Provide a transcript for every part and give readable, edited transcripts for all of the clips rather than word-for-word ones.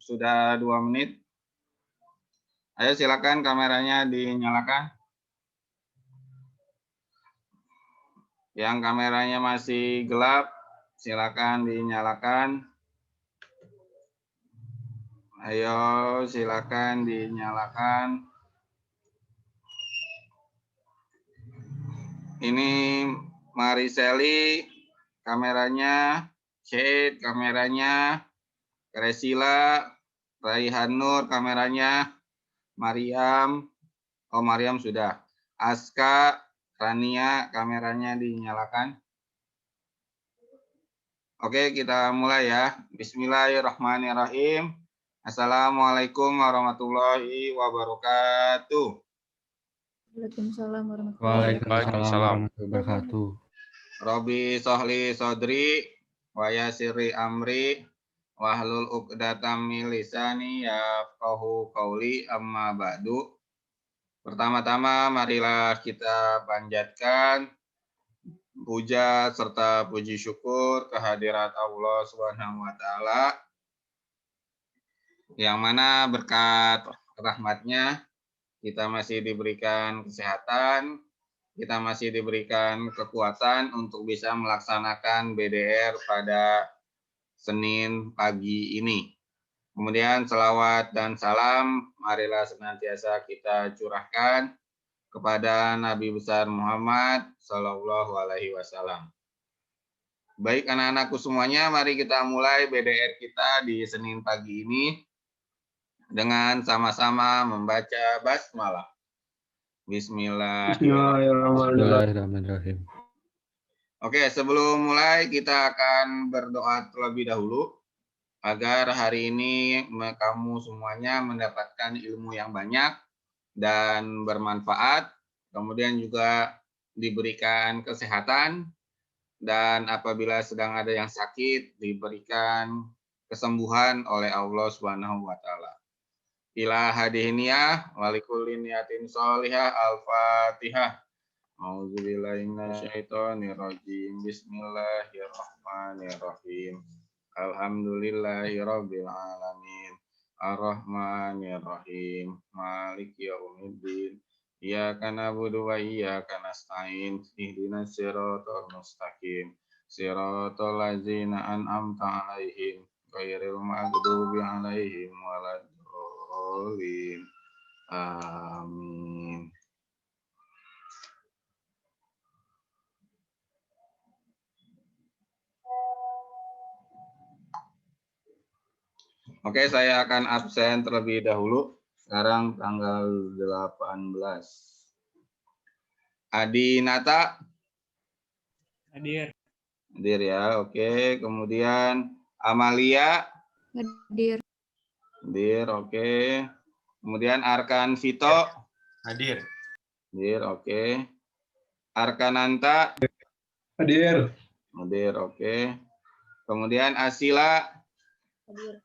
sudah 2 menit. Ayo silakan kameranya dinyalakan. Yang kameranya masih gelap, silakan dinyalakan. Ayo silakan dinyalakan. Ini Mariseli kameranya, Syed kameranya, Resila, Raihan Nur kameranya, Mariam, oh Mariam sudah. Aska, Rania kameranya dinyalakan. Oke, kita mulai ya. Bismillahirrahmanirrahim. Assalamualaikum warahmatullahi wabarakatuh. Waalaikumsalam Waalaikumsalam warahmatullahi wabarakatuh. Robi sohli sodri, wa yasiri amri, wahlul uqdatam min lisani yafqahu qauli, amma ba'du. Pertama-tama marilah kita panjatkan puja serta puji syukur kehadirat Allah Subhanahu wa taala, yang mana berkat rahmatnya kita masih diberikan kesehatan, kita masih diberikan kekuatan untuk bisa melaksanakan BDR pada Senin pagi ini. Kemudian selawat dan salam marilah senantiasa kita curahkan kepada Nabi besar Muhammad Sallallahu Alaihi Wasallam. Baik anak-anakku semuanya, mari kita mulai BDR kita di Senin pagi ini dengan sama-sama membaca basmalah. Bismillahirrahmanirrahim. Oke, sebelum mulai kita akan berdoa terlebih dahulu agar hari ini kamu semuanya mendapatkan ilmu yang banyak dan bermanfaat, kemudian juga diberikan kesehatan, dan apabila sedang ada yang sakit diberikan kesembuhan oleh Allah Subhanahu wa taala. Ila hadihiniyah walikulli niyatin sholihah. Al-Fatihah. A'udzubillahi minasyaitonirrajim. Bismillahirrahmanirrahim. Alhamdulillahirabbil alamin. Ar-Rahmanirrahim. Maliki yaumiddin. Iyyaka na'budu wa iyyaka nasta'in. Ihdinas siratal mustaqim. Siratal ladzina an'amta 'alaihim ghairil maghdubi 'alaihim waladdallin. Amin. Oke, saya akan absen terlebih dahulu. Sekarang tanggal 18. Adi Nata. Hadir. Hadir ya, oke. Kemudian Amalia. Hadir. Hadir, oke. Kemudian Arkan Vito. Hadir. Hadir, oke. Arkananta. Hadir. Hadir, oke. Kemudian Asila. Hadir.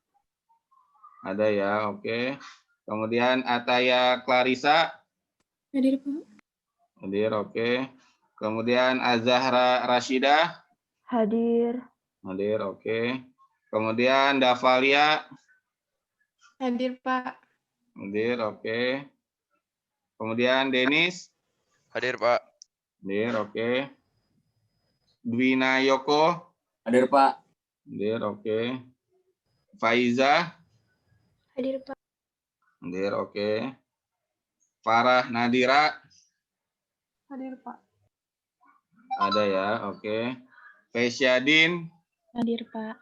Ada ya, oke. Kemudian Ataya Clarissa. Hadir, Pak. Hadir, oke. Kemudian Azahra Rashida. Hadir. Hadir, oke. Kemudian Davalia. Hadir, Pak. Hadir, oke. Kemudian Denis. Hadir, Pak. Hadir, oke. Dwina Yoko. Hadir, Pak. Hadir, oke. Faiza. Hadir, Pak. Hadir, oke. Farah Nadira. Hadir, Pak. Ada ya, oke. Fesyadin. Hadir, Pak.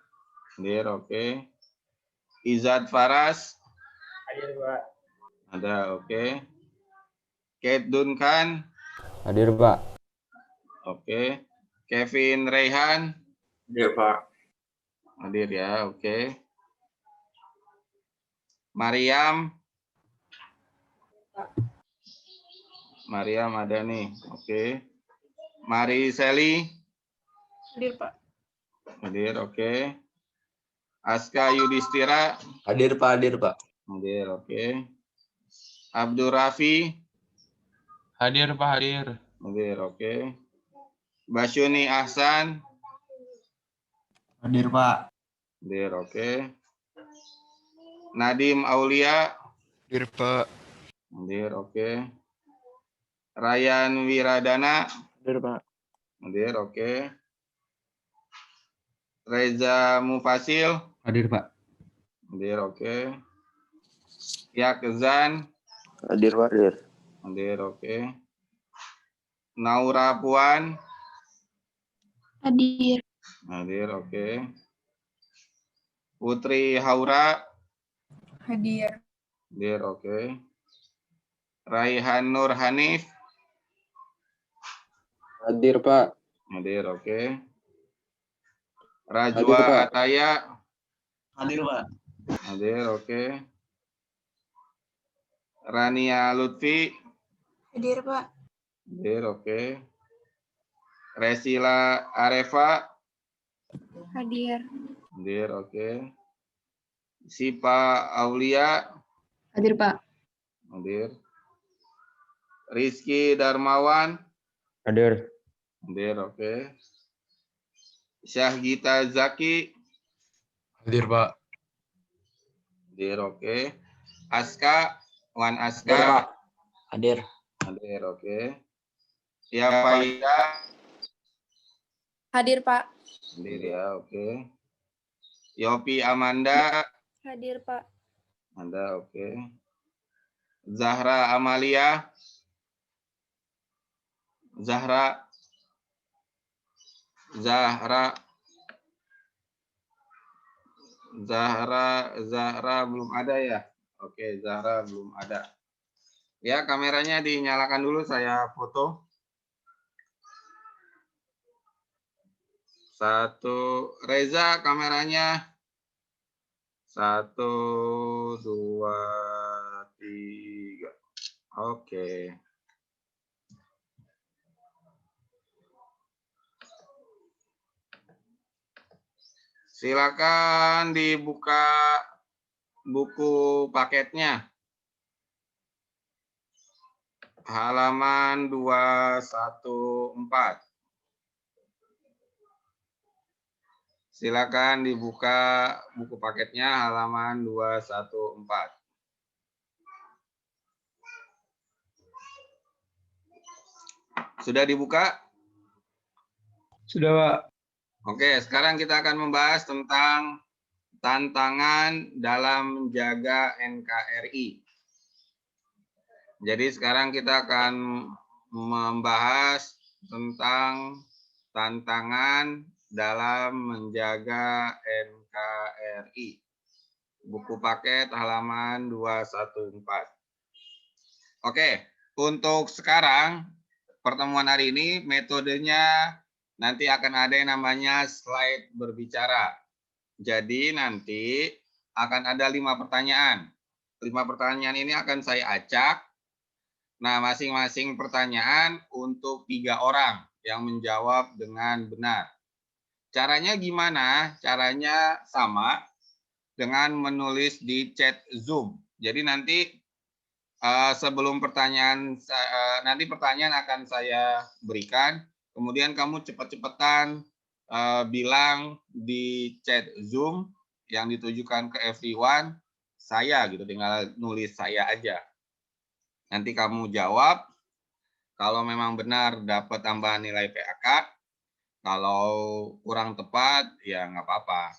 Hadir, oke. Izat Faras. Hadir, Pak. Ada, oke. Kate Duncan. Hadir, Pak. Oke. Kevin Rehan. Hadir, Pak. Hadir ya, oke. Mariam. Mariam ada nih, oke. Mariseli. Hadir, Pak. Hadir, oke. Aska Yudhistira. Hadir, Pak. Hadir, Pak. Hadir, oke. Abdur Rafi. Hadir, Pak. Hadir. Hadir, oke. Basyuni Ahsan. Hadir, Pak. Hadir, oke. Nadim Aulia. Hadir, Pak. Hadir, oke. Ryan Wiradana. Hadir, Pak. Hadir, oke. Reza Mufasil. Hadir, Pak. Hadir, oke. Yakzan. Hadir, Pak. Hadir. Hadir, oke. Naura Puan. Hadir. Hadir, oke. Putri Haura. Hadir. Hadir, oke. Raihan Nur Hanif. Hadir, Pak. Hadir, oke. Hadir, Rajwa Pak. Ataya. Hadir, Pak. Hadir, oke. Rania Lutfi. Hadir, Pak. Hadir, oke. Resila Arefa. Hadir. Hadir, oke. Sipa Aulia. Hadir, Pak. Hadir. Rizky Darmawan. Hadir. Hadir, oke. Syahgita Zaki. Hadir, Pak. Hadir, oke. Aska. Wan Hadir, Aska. Pak. Hadir. Hadir, oke. Yafaida. Hadir, Pak. Hadir ya, oke. Yopi Amanda. Hadir, Pak. Anda, oke. Zahra Amalia. Zahra. Zahra belum ada ya? Oke, Zahra belum ada. Ya, kameranya dinyalakan dulu, saya foto. 1, Reza kameranya. 1, 2, 3. Oke. Silakan dibuka buku paketnya. Halaman 214. Silakan dibuka buku paketnya halaman 214. Sudah dibuka? Sudah, Pak. Oke, sekarang kita akan membahas tentang tantangan dalam menjaga NKRI. Jadi sekarang kita akan membahas tentang tantangan dalam menjaga NKRI. Buku paket halaman 214. Oke, untuk sekarang pertemuan hari ini metodenya nanti akan ada yang namanya slide berbicara. Jadi nanti akan ada 5 pertanyaan. 5 pertanyaan ini akan saya acak. Nah, masing-masing pertanyaan untuk 3 orang yang menjawab dengan benar. Caranya gimana? Caranya sama dengan menulis di chat Zoom. Jadi nanti sebelum pertanyaan, nanti pertanyaan akan saya berikan. Kemudian kamu cepat-cepatan bilang di chat Zoom yang ditujukan ke everyone, saya gitu, tinggal nulis saya aja. Nanti kamu jawab, kalau memang benar dapat tambahan nilai PAK, kalau kurang tepat ya nggak apa-apa.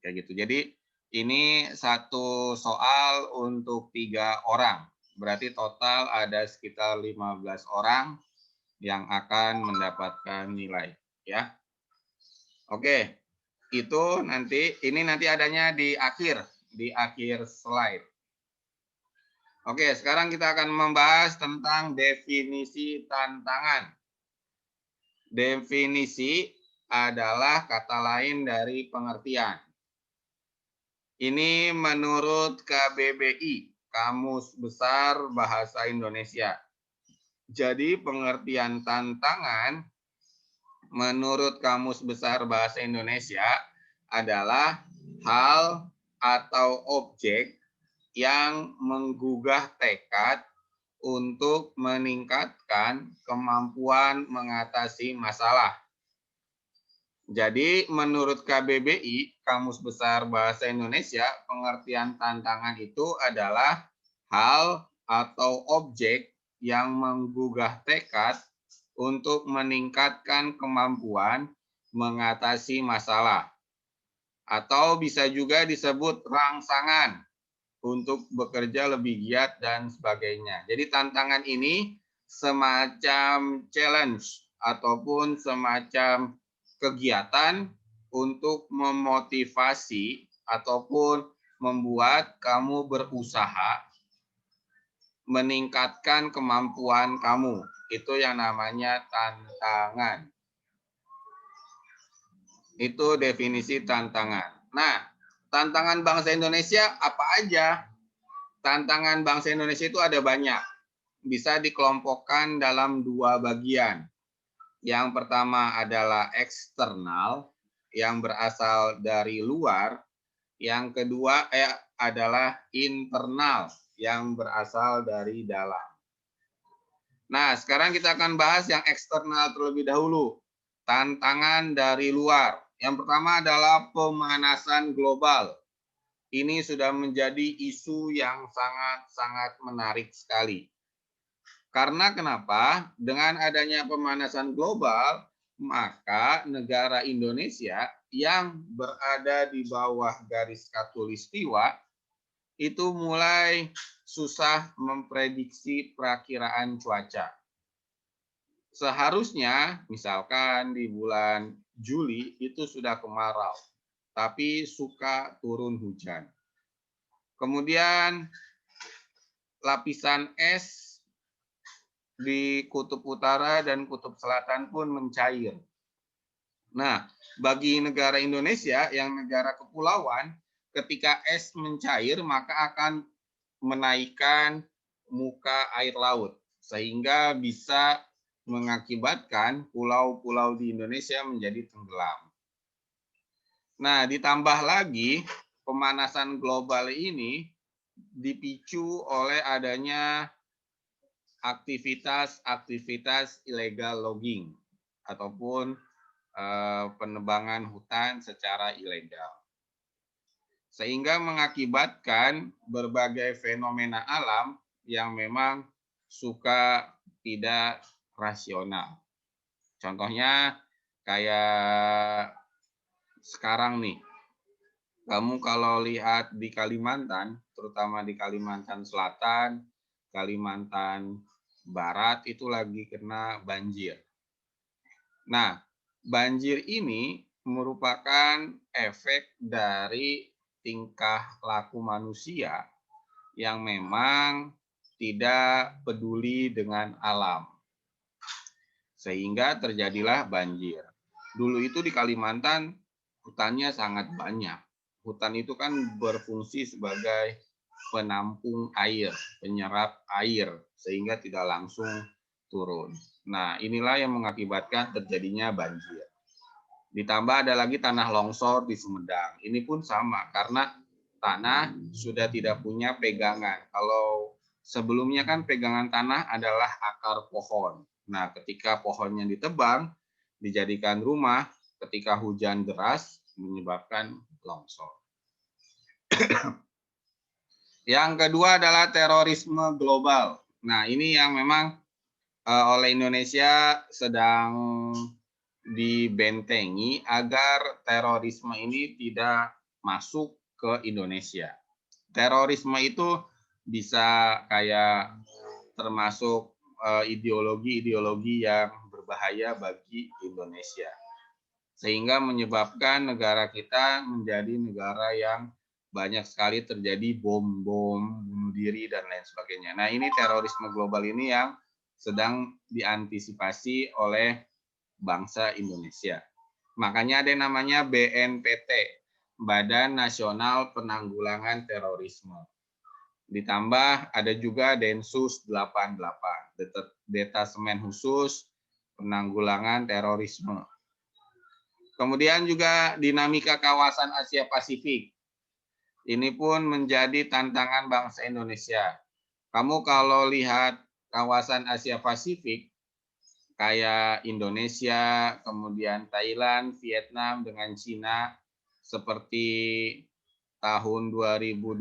Kayak gitu. Jadi ini satu soal untuk 3 orang. Berarti total ada sekitar 15 orang yang akan mendapatkan nilai, ya. Oke, itu ini nanti adanya di akhir slide. Oke, sekarang kita akan membahas tentang definisi tantangan. Definisi adalah kata lain dari pengertian. Ini menurut KBBI, Kamus Besar Bahasa Indonesia. Jadi pengertian tantangan menurut Kamus Besar Bahasa Indonesia adalah hal atau objek yang menggugah tekad untuk meningkatkan kemampuan mengatasi masalah. Jadi menurut KBBI, Kamus Besar Bahasa Indonesia, pengertian tantangan itu adalah hal atau objek yang menggugah tekad untuk meningkatkan kemampuan mengatasi masalah. Atau bisa juga disebut rangsangan untuk bekerja lebih giat dan sebagainya. Jadi tantangan ini semacam challenge ataupun semacam kegiatan untuk memotivasi ataupun membuat kamu berusaha meningkatkan kemampuan kamu. Itu yang namanya tantangan. Itu definisi tantangan. Nah, tantangan bangsa Indonesia apa aja? Tantangan bangsa Indonesia itu ada banyak. Bisa dikelompokkan dalam dua bagian. Yang pertama adalah eksternal, yang berasal dari luar. Yang kedua adalah internal, yang berasal dari dalam. Nah, sekarang kita akan bahas yang eksternal terlebih dahulu. Tantangan dari luar. Yang pertama adalah pemanasan global. Ini sudah menjadi isu yang sangat-sangat menarik sekali. Karena kenapa? Dengan adanya pemanasan global, maka negara Indonesia yang berada di bawah garis khatulistiwa itu mulai susah memprediksi perakiraan cuaca. Seharusnya, misalkan di bulan Juli itu sudah kemarau, tapi suka turun hujan. Kemudian lapisan es di kutub utara dan kutub selatan pun mencair. Nah, bagi negara Indonesia yang negara kepulauan, ketika es mencair maka akan menaikkan muka air laut sehingga bisa mengakibatkan pulau-pulau di Indonesia menjadi tenggelam. Nah, ditambah lagi pemanasan global ini dipicu oleh adanya aktivitas ilegal logging ataupun penebangan hutan secara ilegal. Sehingga mengakibatkan berbagai fenomena alam yang memang suka tidak rasional. Contohnya kayak sekarang nih, kamu kalau lihat di Kalimantan, terutama di Kalimantan Selatan, Kalimantan Barat itu lagi kena banjir. Nah, banjir ini merupakan efek dari tingkah laku manusia yang memang tidak peduli dengan alam. Sehingga terjadilah banjir. Dulu itu di Kalimantan hutannya sangat banyak. Hutan itu kan berfungsi sebagai penampung air, penyerap air, sehingga tidak langsung turun. Nah, inilah yang mengakibatkan terjadinya banjir. Ditambah ada lagi tanah longsor di Sumedang. Ini pun sama, karena tanah sudah tidak punya pegangan. Kalau sebelumnya kan pegangan tanah adalah akar pohon. Nah, ketika pohonnya ditebang, dijadikan rumah, ketika hujan deras, menyebabkan longsor. Yang kedua adalah terorisme global. Nah, ini yang memang oleh Indonesia sedang dibentengi agar terorisme ini tidak masuk ke Indonesia. Terorisme itu bisa kayak termasuk ideologi-ideologi yang berbahaya bagi Indonesia. Sehingga menyebabkan negara kita menjadi negara yang banyak sekali terjadi bom-bom, bunuh diri, dan lain sebagainya. Nah, ini terorisme global ini yang sedang diantisipasi oleh bangsa Indonesia. Makanya ada yang namanya BNPT, Badan Nasional Penanggulangan Terorisme. Ditambah ada juga Densus 88, Detasemen Khusus Penanggulangan Terorisme. Kemudian juga dinamika kawasan Asia Pasifik. Ini pun menjadi tantangan bangsa Indonesia. Kamu kalau lihat kawasan Asia Pasifik, kayak Indonesia, kemudian Thailand, Vietnam dengan Cina seperti tahun 2020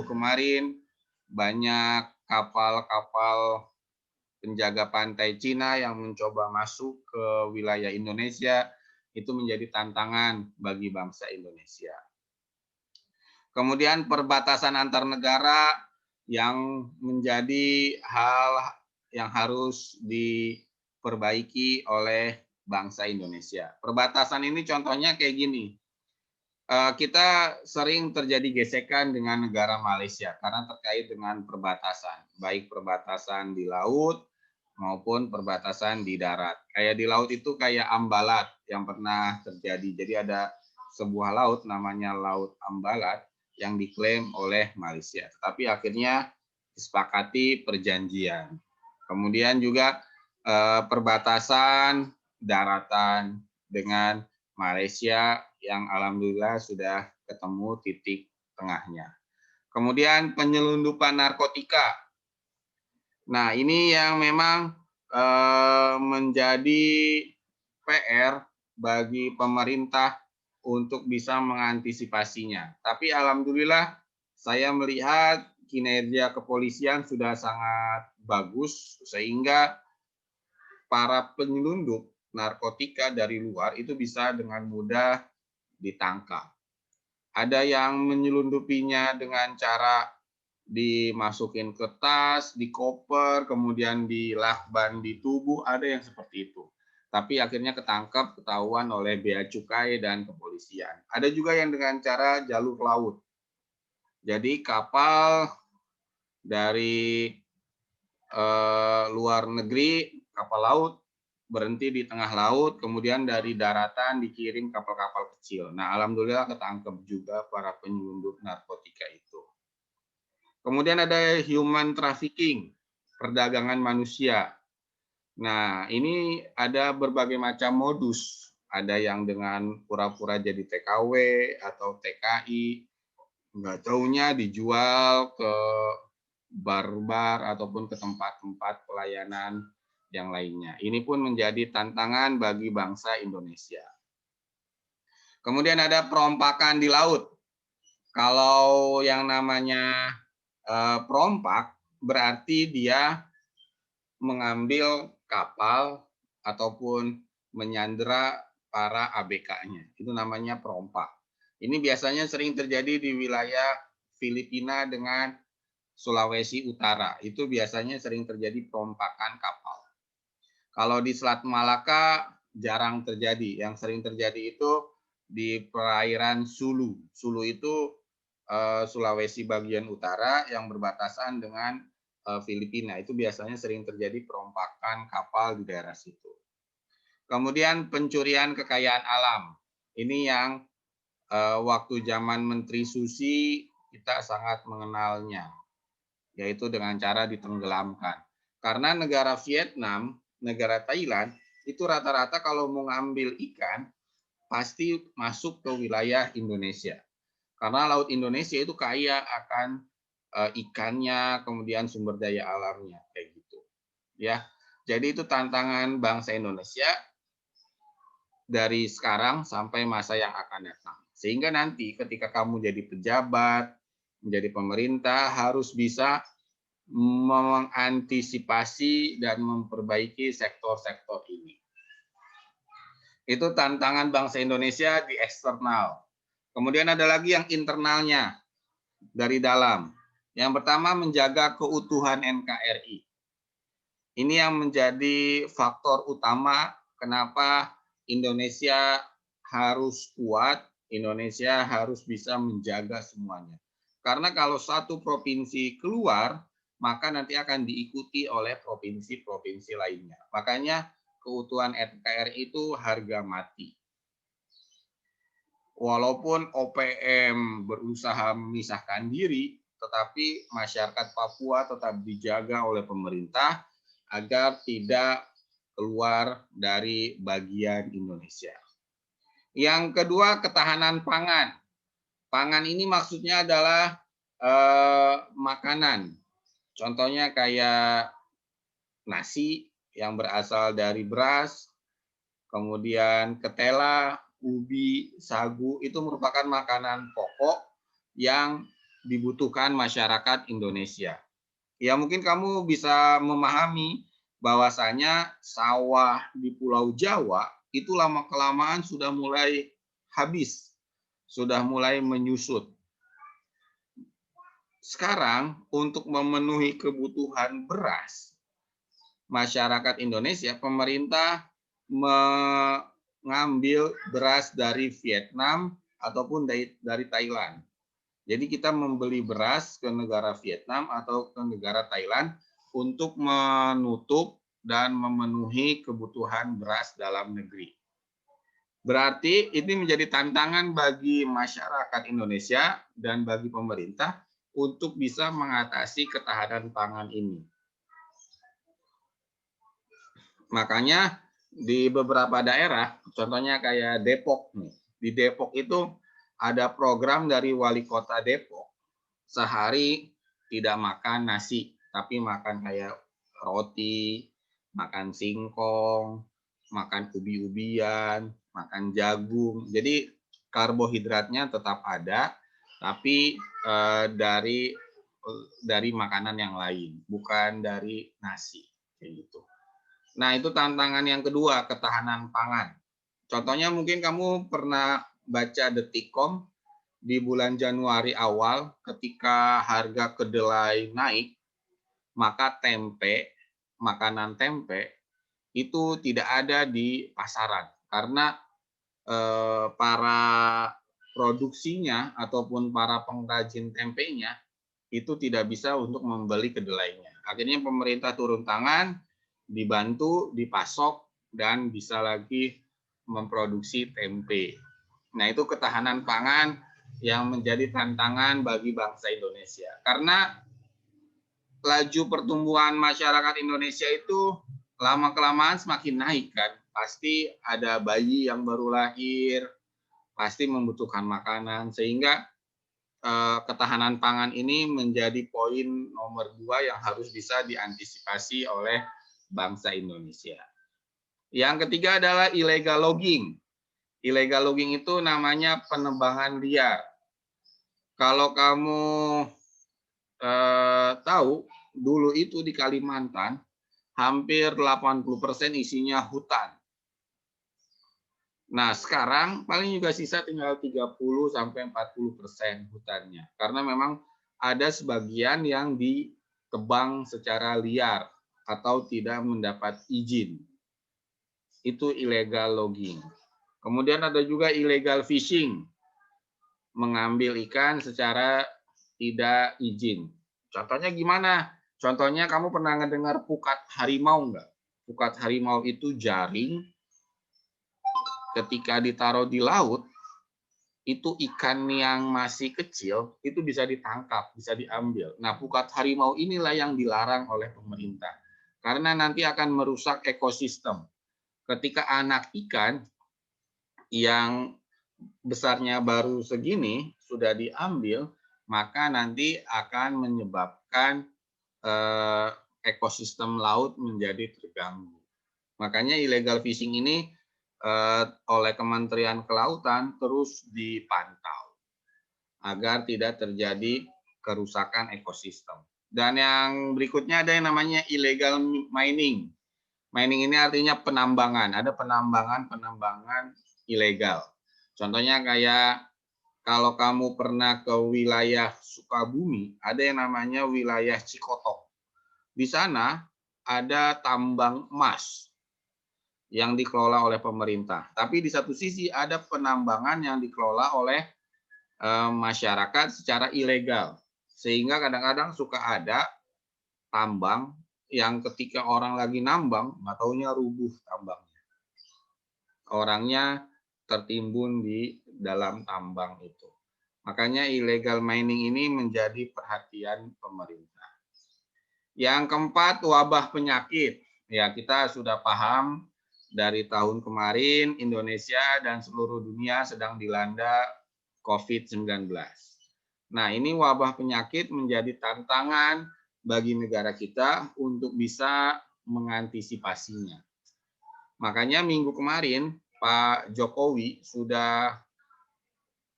kemarin banyak kapal-kapal penjaga pantai Cina yang mencoba masuk ke wilayah Indonesia. Itu menjadi tantangan bagi bangsa Indonesia. Kemudian perbatasan antar negara yang menjadi hal yang harus diperbaiki oleh bangsa Indonesia. Perbatasan ini contohnya kayak gini. Kita sering terjadi gesekan dengan negara Malaysia karena terkait dengan perbatasan, baik perbatasan di laut maupun perbatasan di darat. Kayak di laut itu kayak Ambalat yang pernah terjadi. Jadi ada sebuah laut namanya Laut Ambalat yang diklaim oleh Malaysia. Tapi akhirnya disepakati perjanjian. Kemudian juga perbatasan daratan dengan Malaysia yang alhamdulillah sudah ketemu titik tengahnya. Kemudian penyelundupan narkotika. Nah, ini yang memang menjadi PR bagi pemerintah untuk bisa mengantisipasinya. Tapi alhamdulillah saya melihat kinerja kepolisian sudah sangat bagus sehingga para penyelundup narkotika dari luar itu bisa dengan mudah ditangkap. Ada yang menyelundupinya dengan cara dimasukin ke tas, di koper, kemudian dilakban di tubuh, ada yang seperti itu. Tapi akhirnya ketangkap, ketahuan oleh Bea Cukai dan kepolisian. Ada juga yang dengan cara jalur laut. Jadi kapal dari luar negeri, kapal laut, berhenti di tengah laut, kemudian dari daratan dikirim kapal-kapal kecil. Nah, alhamdulillah ketangkep juga para penyelundup narkotika itu. Kemudian ada human trafficking, perdagangan manusia. Nah, ini ada berbagai macam modus. Ada yang dengan pura-pura jadi TKW atau TKI, nggak taunya dijual ke bar-bar ataupun ke tempat-tempat pelayanan yang lainnya. Ini pun menjadi tantangan bagi bangsa Indonesia. Kemudian ada perompakan di laut. Kalau yang namanya perompak berarti dia mengambil kapal ataupun menyandera para ABK-nya. Itu namanya perompak. Ini biasanya sering terjadi di wilayah Filipina dengan Sulawesi Utara. Itu biasanya sering terjadi perompakan kapal. Kalau di Selat Malaka jarang terjadi. Yang sering terjadi itu di perairan Sulu. Sulu itu Sulawesi bagian utara yang berbatasan dengan Filipina. Itu biasanya sering terjadi perompakan kapal di daerah situ. Kemudian pencurian kekayaan alam. Ini yang waktu zaman Menteri Susi kita sangat mengenalnya, yaitu dengan cara ditenggelamkan. Karena negara Vietnam, negara Thailand, itu rata-rata kalau mau ngambil ikan, pasti masuk ke wilayah Indonesia. Karena Laut Indonesia itu kaya akan ikannya, kemudian sumber daya alamnya, kayak gitu. Ya, jadi itu tantangan bangsa Indonesia dari sekarang sampai masa yang akan datang. Sehingga nanti ketika kamu jadi pejabat, menjadi pemerintah, harus bisa mengantisipasi dan memperbaiki sektor-sektor ini. Itu tantangan bangsa Indonesia di eksternal. Kemudian ada lagi yang internalnya, dari dalam. Yang pertama, menjaga keutuhan NKRI. Ini yang menjadi faktor utama kenapa Indonesia harus kuat, Indonesia harus bisa menjaga semuanya. Karena kalau satu provinsi keluar, maka nanti akan diikuti oleh provinsi-provinsi lainnya. Makanya keutuhan NKRI itu harga mati. Walaupun OPM berusaha memisahkan diri, tetapi masyarakat Papua tetap dijaga oleh pemerintah agar tidak keluar dari bagian Indonesia. Yang kedua, ketahanan pangan. Pangan ini maksudnya adalah makanan. Contohnya kayak nasi, yang berasal dari beras, kemudian ketela, ubi, sagu, itu merupakan makanan pokok yang dibutuhkan masyarakat Indonesia. Ya mungkin kamu bisa memahami bahwasanya sawah di Pulau Jawa itu lama-kelamaan sudah mulai habis, sudah mulai menyusut. Sekarang untuk memenuhi kebutuhan beras masyarakat Indonesia, pemerintah mengambil beras dari Vietnam ataupun dari Thailand. Jadi kita membeli beras ke negara Vietnam atau ke negara Thailand untuk menutup dan memenuhi kebutuhan beras dalam negeri. Berarti ini menjadi tantangan bagi masyarakat Indonesia dan bagi pemerintah untuk bisa mengatasi ketahanan pangan ini. Makanya di beberapa daerah, contohnya kayak Depok nih. Di Depok itu ada program dari wali kota Depok, sehari tidak makan nasi, tapi makan kayak roti, makan singkong, makan ubi-ubian, makan jagung. Jadi karbohidratnya tetap ada, tapi dari makanan yang lain, bukan dari nasi, kayak gitu. Nah, itu tantangan yang kedua, ketahanan pangan. Contohnya mungkin kamu pernah baca Detikcom di bulan Januari awal ketika harga kedelai naik, maka tempe, makanan tempe itu tidak ada di pasaran karena para produksinya ataupun para pengrajin tempenya itu tidak bisa untuk membeli kedelainya. Akhirnya pemerintah turun tangan, dibantu, dipasok, dan bisa lagi memproduksi tempe. Nah, itu ketahanan pangan yang menjadi tantangan bagi bangsa Indonesia. Karena laju pertumbuhan masyarakat Indonesia itu lama-kelamaan semakin naik kan. Pasti ada bayi yang baru lahir, pasti membutuhkan makanan, sehingga ketahanan pangan ini menjadi poin nomor 2 yang harus bisa diantisipasi oleh bangsa Indonesia. Yang ketiga adalah illegal logging. Illegal logging itu namanya penebangan liar. Kalau kamu tahu, dulu itu di Kalimantan hampir 80% isinya hutan. Nah, sekarang paling juga sisa tinggal 30-40% hutannya. Karena memang ada sebagian yang ditebang secara liar atau tidak mendapat izin. Itu illegal logging. Kemudian ada juga illegal fishing. Mengambil ikan secara tidak izin. Contohnya gimana? Contohnya kamu pernah mendengar pukat harimau nggak? Pukat harimau itu jaring, ketika ditaruh di laut, itu ikan yang masih kecil, itu bisa ditangkap, bisa diambil. Nah, pukat harimau inilah yang dilarang oleh pemerintah. Karena nanti akan merusak ekosistem. Ketika anak ikan yang besarnya baru segini sudah diambil, maka nanti akan menyebabkan ekosistem laut menjadi terganggu. Makanya illegal fishing ini oleh Kementerian Kelautan terus dipantau agar tidak terjadi kerusakan ekosistem. Dan yang berikutnya ada yang namanya illegal mining. Mining ini artinya penambangan. Ada penambangan ilegal. Contohnya kayak kalau kamu pernah ke wilayah Sukabumi, ada yang namanya wilayah Cikotok. Di sana ada tambang emas yang dikelola oleh pemerintah. Tapi di satu sisi ada penambangan yang dikelola oleh masyarakat secara ilegal. Sehingga kadang-kadang suka ada tambang yang ketika orang lagi nambang, nggak taunya rubuh tambangnya. Orangnya tertimbun di dalam tambang itu. Makanya illegal mining ini menjadi perhatian pemerintah. Yang keempat, wabah penyakit. Ya, kita sudah paham dari tahun kemarin Indonesia dan seluruh dunia sedang dilanda COVID-19. Nah, ini wabah penyakit menjadi tantangan bagi negara kita untuk bisa mengantisipasinya. Makanya minggu kemarin Pak Jokowi sudah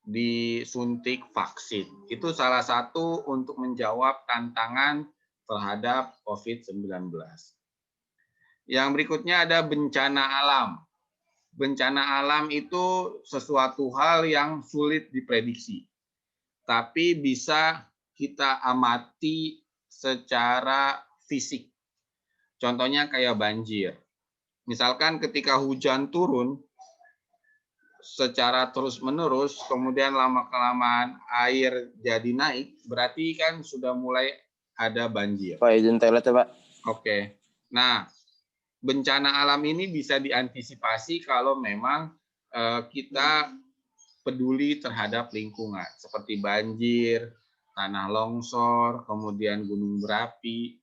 disuntik vaksin. Itu salah satu untuk menjawab tantangan terhadap COVID-19. Yang berikutnya ada bencana alam. Bencana alam itu sesuatu hal yang sulit diprediksi, tapi bisa kita amati secara fisik. Contohnya kayak banjir. Misalkan ketika hujan turun secara terus-menerus, kemudian lama-kelamaan air jadi naik, berarti kan sudah mulai ada banjir. Pak, izin toilet ya, Pak. Oke. Nah, bencana alam ini bisa diantisipasi kalau memang kita peduli terhadap lingkungan, seperti banjir, tanah longsor, kemudian gunung berapi.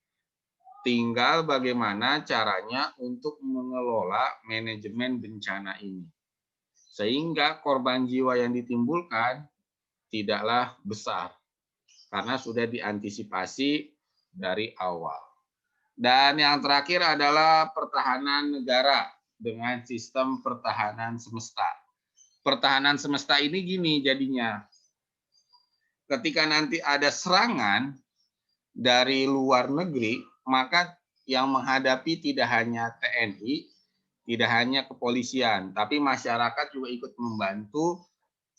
Tinggal bagaimana caranya untuk mengelola manajemen bencana ini. Sehingga korban jiwa yang ditimbulkan tidaklah besar, karena sudah diantisipasi dari awal. Dan yang terakhir adalah pertahanan negara dengan sistem pertahanan semesta. Pertahanan semesta ini gini jadinya. Ketika nanti ada serangan dari luar negeri, maka yang menghadapi tidak hanya TNI, tidak hanya kepolisian, tapi masyarakat juga ikut membantu,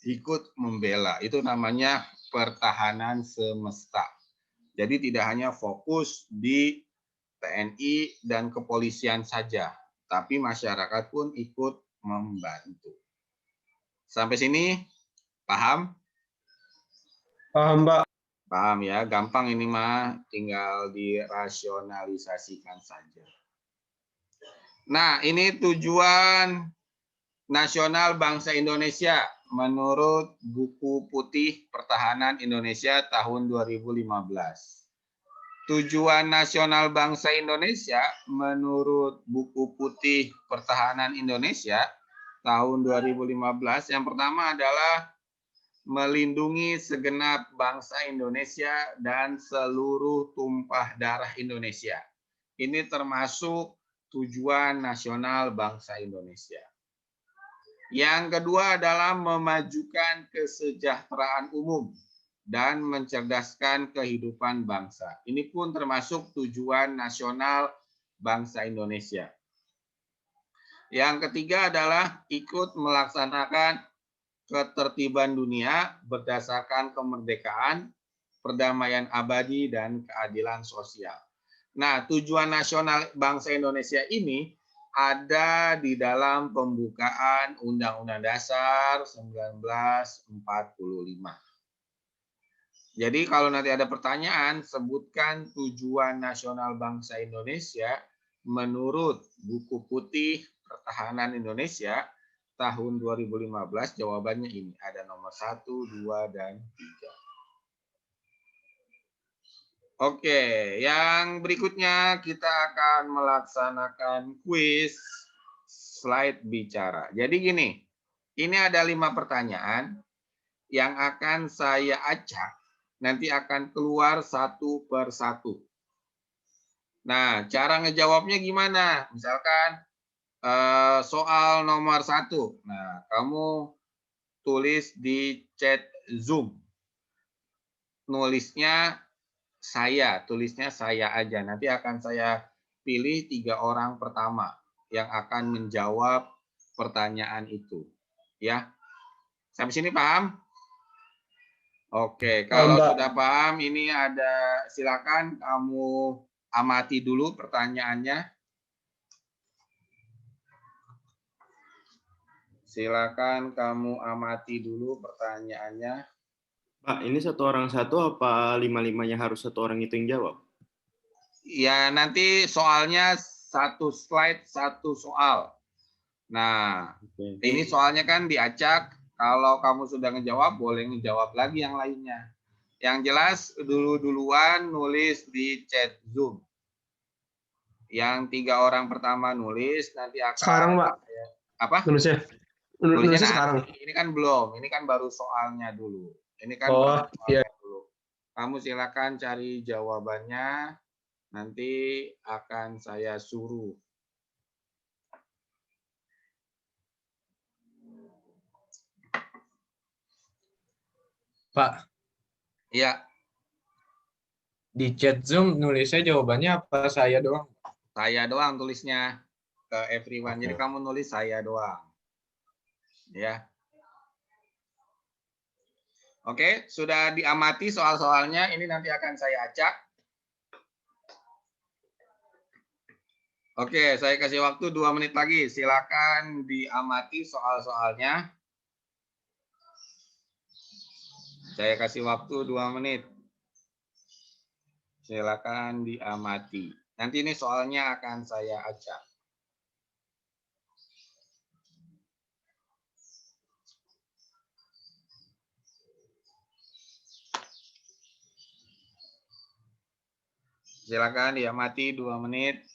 ikut membela. Itu namanya pertahanan semesta. Jadi tidak hanya fokus di TNI dan kepolisian saja, tapi masyarakat pun ikut membantu. Sampai sini paham? Paham, Pak. Paham ya, gampang ini mah, tinggal dirasionalisasikan saja. Nah, ini tujuan nasional bangsa Indonesia menurut buku putih pertahanan Indonesia tahun 2015. Tujuan nasional bangsa Indonesia menurut buku putih pertahanan Indonesia tahun 2015 yang pertama adalah melindungi segenap bangsa Indonesia dan seluruh tumpah darah Indonesia. Ini termasuk tujuan nasional bangsa Indonesia. Yang kedua adalah memajukan kesejahteraan umum dan mencerdaskan kehidupan bangsa. Ini pun termasuk tujuan nasional bangsa Indonesia. Yang ketiga adalah ikut melaksanakan ketertiban dunia berdasarkan kemerdekaan, perdamaian abadi, dan keadilan sosial. Nah, tujuan nasional bangsa Indonesia ini ada di dalam pembukaan Undang-Undang Dasar 1945. Jadi kalau nanti ada pertanyaan, sebutkan tujuan nasional bangsa Indonesia menurut buku putih pertahanan Indonesia tahun 2015, jawabannya ini. Ada nomor 1, 2, dan 3. Oke, yang berikutnya kita akan melaksanakan kuis slide bicara. Jadi gini, ini ada 5 pertanyaan yang akan saya acak, nanti akan keluar satu per satu. Nah, cara ngejawabnya gimana? Misalkan soal nomor 1. Nah, kamu tulis di chat Zoom. Tulisnya saya aja. Nanti akan saya pilih 3 orang pertama yang akan menjawab pertanyaan itu. Ya. Sampai sini paham? Oke, kalau sudah paham, ini ada, silakan kamu amati dulu pertanyaannya. Silakan kamu amati dulu pertanyaannya. Pak, ini satu orang satu apa 5-5-nya harus satu orang itu yang jawab? Ya, nanti soalnya satu slide, satu soal. Nah, ini soalnya kan diacak. Kalau kamu sudah ngejawab, boleh ngejawab lagi yang lainnya. Yang jelas, duluan nulis di chat Zoom. Yang 3 orang pertama nulis, nanti akan... Sekarang, Pak. Apa? Nulisnya sekarang. Ini kan belum, ini kan baru soalnya dulu. Ini kan iya. dulu. Kamu silakan cari jawabannya. Nanti akan saya suruh. Pak, Iya, di chat Zoom nulisnya jawabannya apa saya doang? saya doang tulisnya ke everyone. Jadi Oke. kamu nulis saya doang. Ya. Oke, sudah diamati soal-soalnya. Ini nanti akan saya acak. Oke, saya kasih waktu 2 menit lagi. Silakan diamati soal-soalnya. Saya kasih waktu 2 menit. Silakan diamati. Nanti ini soalnya akan saya acak. Silakan diamati 2 menit.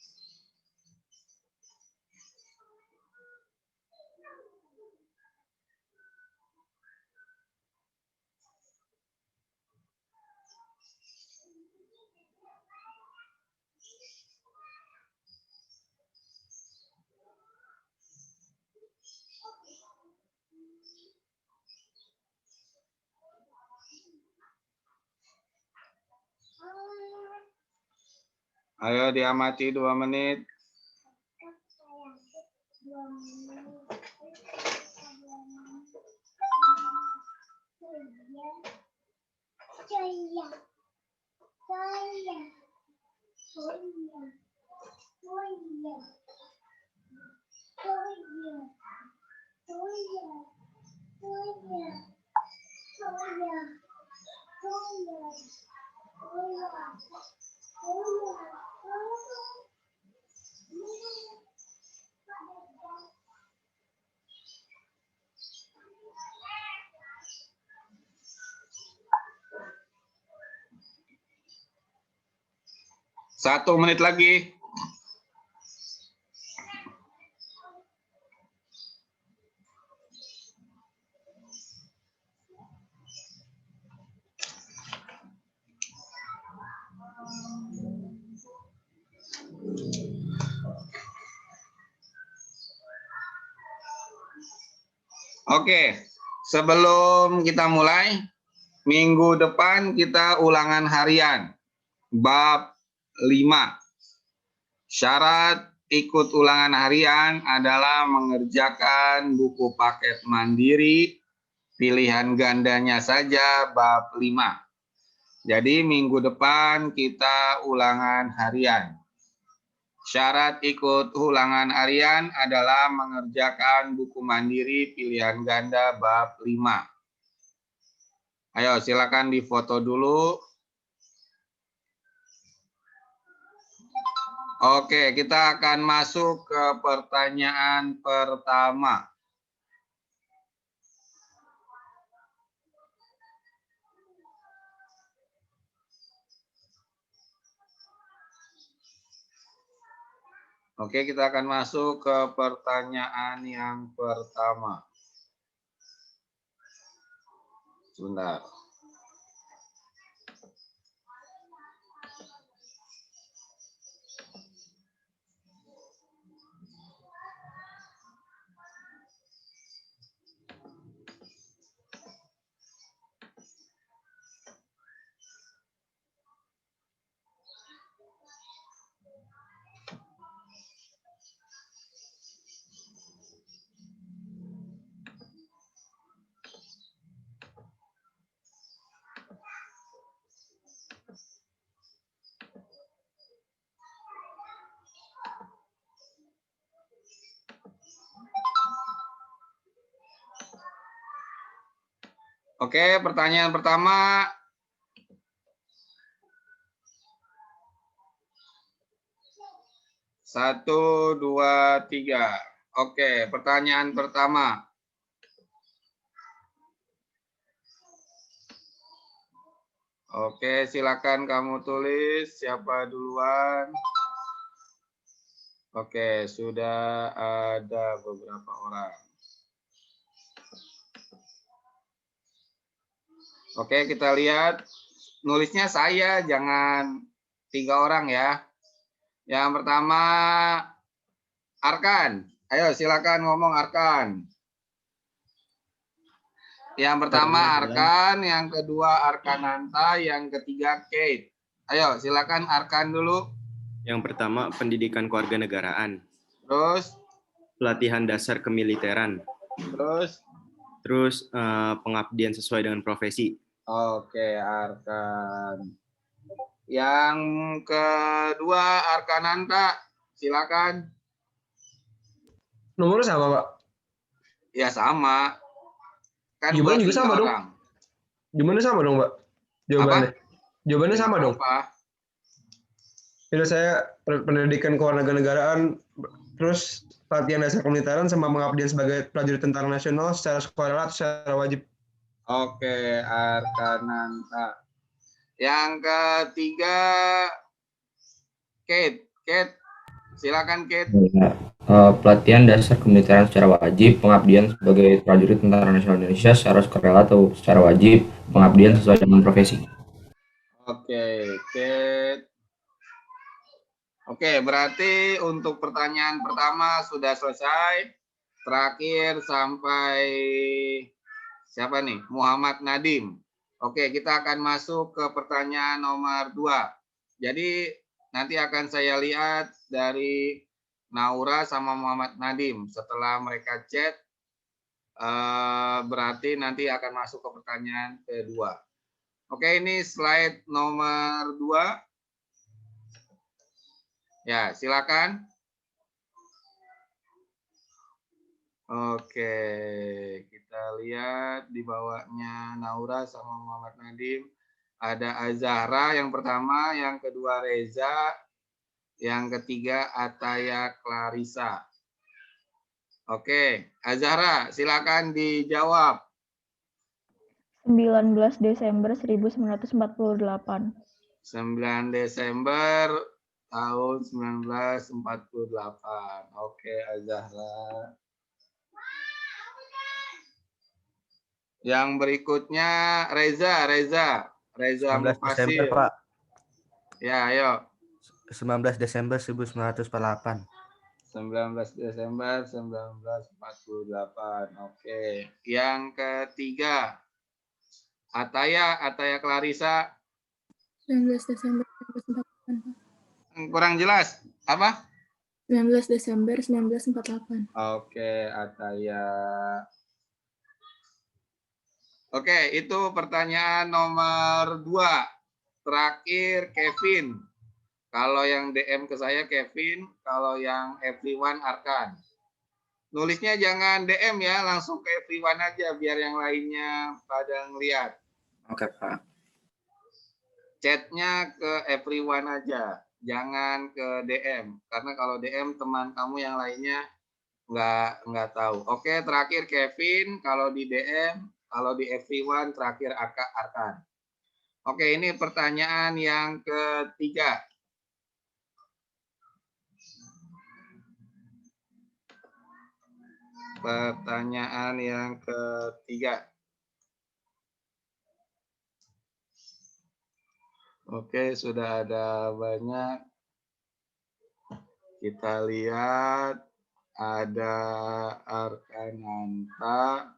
Ayo diamati 2 menit. Satu menit lagi. Oke, sebelum kita mulai, minggu depan kita ulangan harian. Bab 5. Syarat ikut ulangan harian adalah mengerjakan buku paket mandiri, pilihan gandanya saja bab 5. Jadi minggu depan kita ulangan harian. Syarat ikut ulangan harian adalah mengerjakan buku mandiri, pilihan ganda bab 5. Ayo silakan difoto dulu. Oke, kita akan masuk ke pertanyaan pertama. Oke, kita akan masuk ke pertanyaan yang pertama. Sebentar. Oke, pertanyaan pertama. Satu, dua, tiga. Oke, pertanyaan pertama. Oke, silakan kamu tulis siapa duluan. Oke, sudah ada beberapa orang. Oke, kita lihat. Nulisnya saya, jangan 3 orang ya. Yang pertama Arkan. Ayo silakan ngomong Arkan. Yang pertama Arkan, yang kedua Arkananta, yang ketiga Kate. Ayo silakan Arkan dulu. Yang pertama pendidikan kewarganegaraan, Terus, pelatihan dasar kemiliteran, terus pengabdian sesuai dengan profesi. oke Arkan. Yang kedua Arkananta, silakan. Nomornya sama, Pak. Ya sama. Kan Jawabannya buat juga sama 3 dong. orang. Jawabannya sama dong, Pak. Jawabannya. Jawabannya sama dong. Apa? Itu saya pendidikan kewarganegaraan, terus pelatihan dasar kemiliteran sama pengabdian sebagai prajurit tentara nasional secara sukarela atau secara wajib. Oke, Arkananta. Yang ketiga Kate. Kate, silakan Kate. Pelatihan dasar kemiliteran secara wajib, pengabdian sebagai prajurit tentara nasional Indonesia secara sukarela atau secara wajib, pengabdian sesuai dengan profesi. Oke, Kate. Oke, berarti untuk pertanyaan pertama sudah selesai. Terakhir sampai siapa nih? Muhammad Nadim. Oke, kita akan masuk ke pertanyaan nomor 2. Jadi nanti akan saya lihat dari Naura sama Muhammad Nadim. Setelah mereka chat, berarti nanti akan masuk ke pertanyaan kedua. Oke, ini slide nomor 2. Ya, silakan. Oke, kita lihat di bawahnya Naura sama Muhammad Nadim. Ada Azahra yang pertama, yang kedua Reza, yang ketiga Ataya Clarissa. Oke, Azahra, silakan dijawab. 19 Desember 1948. 9 Desember tahun 1948. Oke, Azahra. Yang berikutnya Reza 19 Desember, Mufassir. Pak. Ya, ayo. 19 Desember 1948. 19 Desember 1948. Oke. Yang ketiga Ataya Clarissa. 19 Desember 1948. Kurang jelas. Apa? 19 Desember 1948. Oke, Ataya. Oke, itu pertanyaan nomor 2. Terakhir Kevin. Kalau yang DM ke saya Kevin, kalau yang everyone Arkan. Nulisnya jangan DM ya, langsung ke everyone aja biar yang lainnya pada ngeliat. Oke, Pak. Chatnya ke everyone aja, jangan ke DM. Karena kalau DM teman kamu yang lainnya nggak tahu. Oke, terakhir Kevin, kalau di DM, kalau di everyone terakhir Arkan. Oke, ini pertanyaan yang ketiga. Pertanyaan yang ketiga. Oke, sudah ada banyak. Kita lihat ada Arkananta.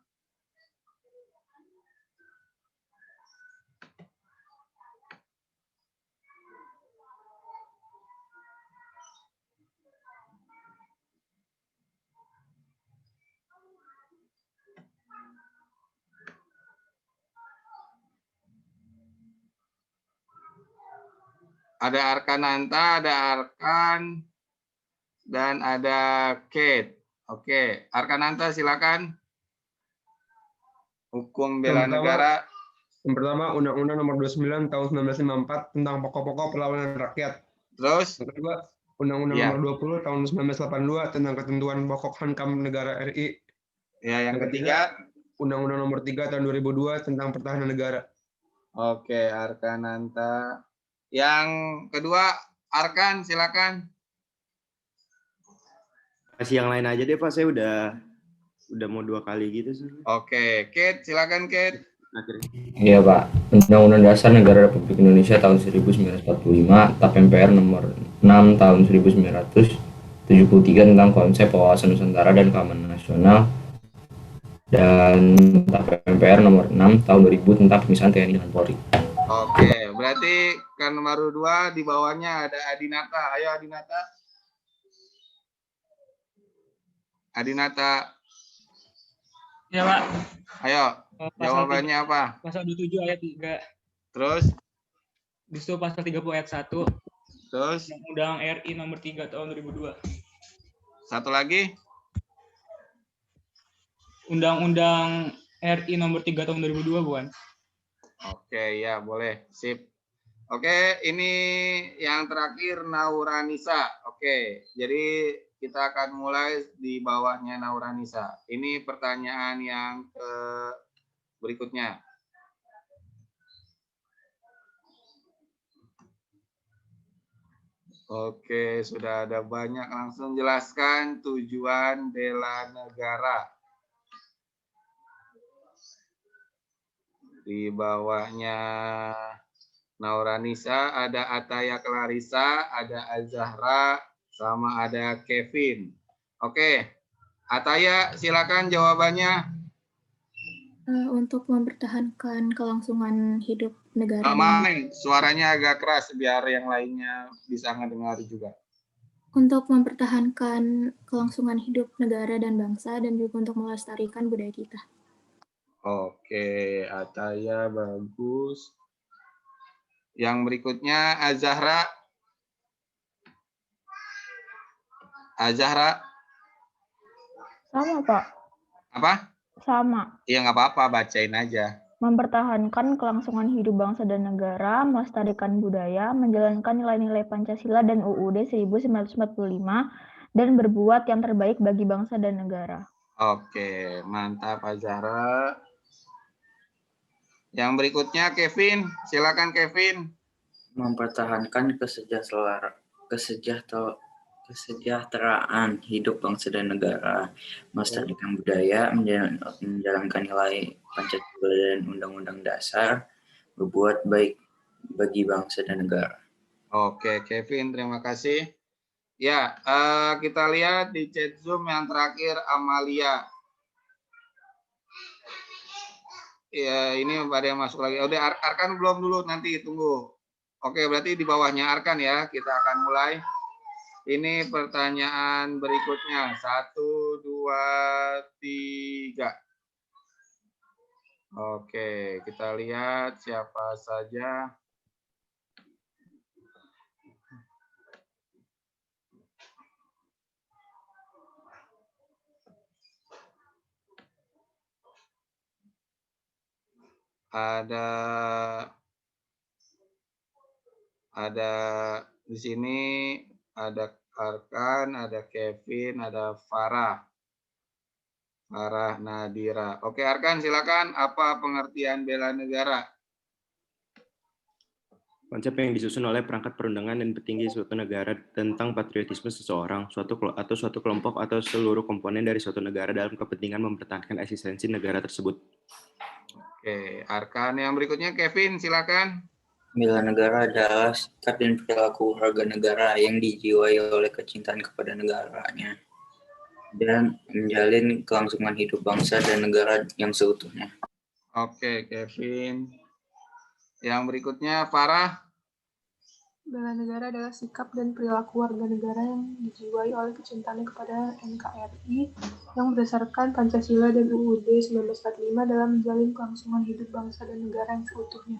Ada Arkananta, ada Arkan, dan ada Kate. Oke, Arkananta silakan. Hukum bela negara. Yang pertama, Undang-Undang Nomor 29 Tahun 1954 tentang pokok-pokok perlawanan rakyat. Terus, Yang kedua, Undang-Undang Ya. Nomor 20 Tahun 1982 tentang ketentuan pokok hankam negara RI. ya yang ketiga. Undang-Undang Nomor 3 Tahun 2002 tentang pertahanan negara. Oke, Arkananta. Yang kedua, Arkan silakan. Kasih yang lain aja deh Pak, saya udah mau 2 kali gitu sih. Oke, Kate silakan Kate. Iya, Pak. Undang-Undang Dasar Negara Republik Indonesia tahun 1945, TAP MPR nomor 6 tahun 1973 tentang konsep wawasan Nusantara dan keamanan nasional, dan Tap MPR nomor 6 tahun 2000 tentang pemisahan TNI dan Polri. Oke, berarti kan nomor 2 di bawahnya ada Adinata. Ayo Adinata. Adinata, Ya, Pak. ayo. Pasal Jawabannya apa? Pasal 27 ayat 3. Terus, Di situ pasal 30 ayat 1. terus, Undang-Undang RI nomor 3 tahun 2002. satu lagi. Undang-Undang RI nomor 3 tahun 2002, bukan? Oke, ya boleh. Sip. Oke, ini yang terakhir Nauranisa. Oke, jadi kita akan mulai di bawahnya Nauranisa. Ini pertanyaan yang berikutnya. Oke, sudah ada banyak. Langsung jelaskan tujuan bela negara. Di bawahnya Nauranisa ada Ataya Clarissa, ada Azahra, sama ada Kevin. Oke, Ataya silakan jawabannya. Untuk mempertahankan kelangsungan hidup negara. Main, suaranya agak keras biar yang lainnya bisa mendengar juga. Untuk mempertahankan kelangsungan hidup negara dan bangsa, dan juga untuk melestarikan budaya kita. Oke, Ataya bagus. Yang berikutnya Azahra. Azahra. Sama, Pak. Apa? Sama. Ya nggak apa-apa, bacain aja. Mempertahankan kelangsungan hidup bangsa dan negara, melestarikan budaya, menjalankan nilai-nilai Pancasila dan UUD 1945, dan berbuat yang terbaik bagi bangsa dan negara. Oke, mantap Azahra. Yang berikutnya Kevin, silakan Kevin. Mempertahankan kesejahteraan hidup bangsa dan negara, melestarikan budaya, menjalankan nilai Pancasila dan Undang-Undang Dasar, berbuat baik bagi bangsa dan negara. Oke, Kevin, terima kasih. Ya, kita lihat di chat Zoom yang terakhir Amalia. Ya, ini ada yang masuk lagi. Udah, Arkan belum dulu, nanti tunggu. Oke, berarti di bawahnya Arkan ya. Kita akan mulai. Ini pertanyaan berikutnya. 1, 2, 3. Oke, kita lihat siapa saja. Ada di sini ada Arkan, ada Kevin, ada Farah Nadira. Oke, Arkan silakan. Apa pengertian bela negara? Konsep yang disusun oleh perangkat perundangan dan petinggi suatu negara tentang patriotisme seseorang, suatu kelompok atau seluruh komponen dari suatu negara dalam kepentingan mempertahankan eksistensi negara tersebut. Oke, Arkan. Yang berikutnya Kevin, silakan. Bela negara adalah sikap dan perilaku warga negara yang dijiwai oleh kecintaan kepada negaranya dan menjalin kelangsungan hidup bangsa dan negara yang seutuhnya. Oke, Kevin. Yang berikutnya Farah. Bela negara adalah sikap dan perilaku warga negara yang dijiwai oleh kecintaannya kepada NKRI yang berdasarkan Pancasila dan UUD 1945 dalam menjalin kelangsungan hidup bangsa dan negara yang seutuhnya.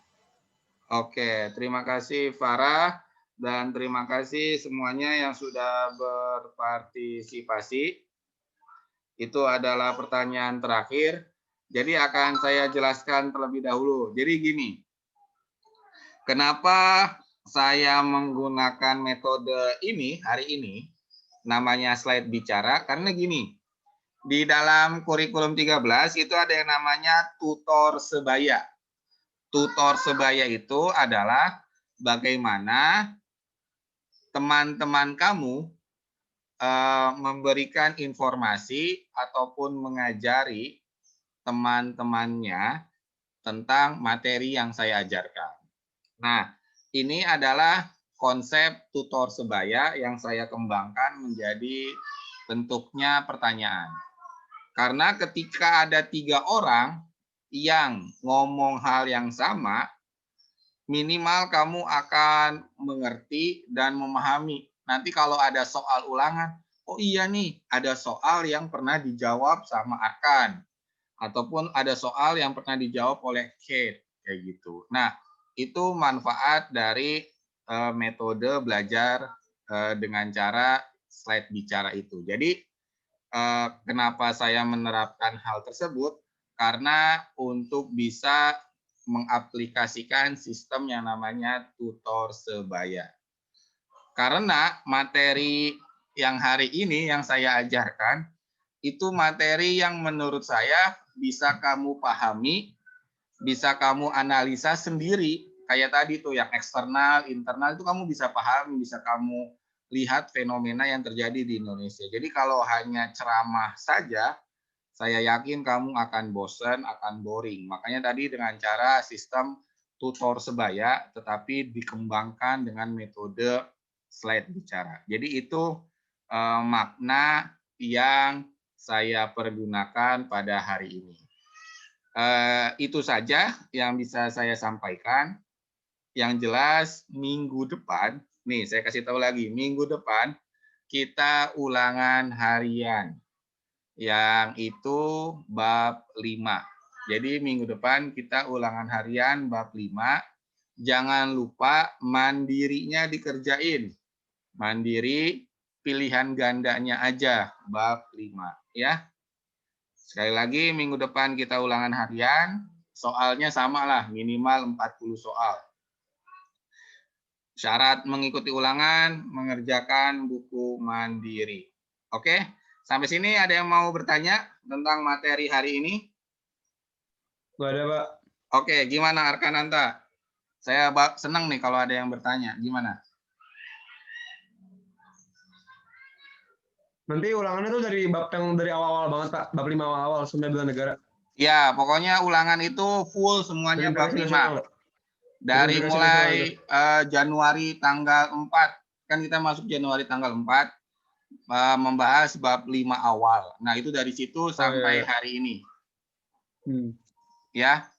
Oke, terima kasih Farah dan terima kasih semuanya yang sudah berpartisipasi. Itu adalah pertanyaan terakhir. Jadi akan saya jelaskan terlebih dahulu. Jadi gini, kenapa saya menggunakan metode ini hari ini, namanya slide bicara, karena gini, di dalam kurikulum 13 itu ada yang namanya tutor sebaya. Tutor sebaya itu adalah bagaimana teman-teman kamu memberikan informasi ataupun mengajari teman-temannya tentang materi yang saya ajarkan. Nah, ini adalah konsep tutor sebaya yang saya kembangkan menjadi bentuknya pertanyaan. Karena ketika ada 3 orang yang ngomong hal yang sama, minimal kamu akan mengerti dan memahami. Nanti kalau ada soal ulangan, oh iya nih, ada soal yang pernah dijawab sama Arkan. Ataupun ada soal yang pernah dijawab oleh Kate, kayak gitu. Nah, itu manfaat dari metode belajar dengan cara slide bicara itu. Jadi, kenapa saya menerapkan hal tersebut? Karena untuk bisa mengaplikasikan sistem yang namanya tutor sebaya. Karena materi yang hari ini yang saya ajarkan, itu materi yang menurut saya bisa kamu pahami, bisa kamu analisa sendiri. Kayak tadi tuh yang eksternal, internal itu kamu bisa pahami, bisa kamu lihat fenomena yang terjadi di Indonesia. Jadi kalau hanya ceramah saja, saya yakin kamu akan bosan, akan boring. Makanya tadi dengan cara sistem tutor sebaya, tetapi dikembangkan dengan metode slide bicara. Jadi itu makna yang saya pergunakan pada hari ini. Itu saja yang bisa saya sampaikan. Yang jelas minggu depan, nih saya kasih tahu lagi, minggu depan kita ulangan harian. Yang itu bab 5. Jadi minggu depan kita ulangan harian bab 5. Jangan lupa mandirinya dikerjain. Mandiri pilihan gandanya aja bab 5 ya. Sekali lagi minggu depan kita ulangan harian, soalnya samalah minimal 40 soal. Syarat mengikuti ulangan, mengerjakan buku mandiri. Oke? Sampai sini ada yang mau bertanya tentang materi hari ini? Nggak ada, Pak. Oke, gimana Arkananta? Saya senang nih kalau ada yang bertanya. Gimana? Nanti ulangannya tuh dari bab yang dari awal-awal banget, Pak. Bab 5 awal-awal, semua bela negara. Ya, pokoknya ulangan itu full semuanya bab 5. Dari mulai Januari tanggal 4. Kan kita masuk Januari tanggal 4. Membahas bab 5 awal. Nah, itu dari situ sampai hari ini. Ya.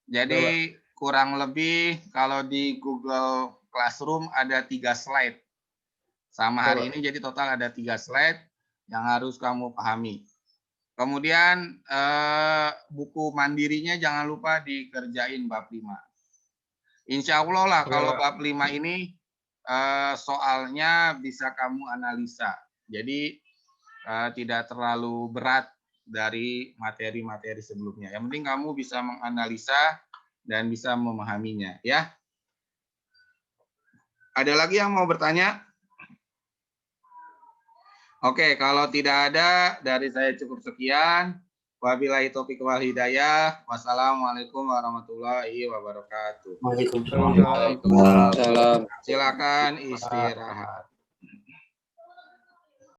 Jadi kurang lebih kalau di Google Classroom ada 3 slide. Sama hari ini jadi total ada 3 slide yang harus kamu pahami. Kemudian buku mandirinya jangan lupa dikerjain bab 5. Insya Allah lah kalau bab 5 ini soalnya bisa kamu analisa. Jadi tidak terlalu berat dari materi-materi sebelumnya. Yang penting kamu bisa menganalisa dan bisa memahaminya, ya. Ada lagi yang mau bertanya? Oke, kalau tidak ada, dari saya cukup sekian. Wabillahi taufiq wal hidayah. Wassalamualaikum warahmatullahi wabarakatuh. Waalaikumsalam. Silakan istirahat.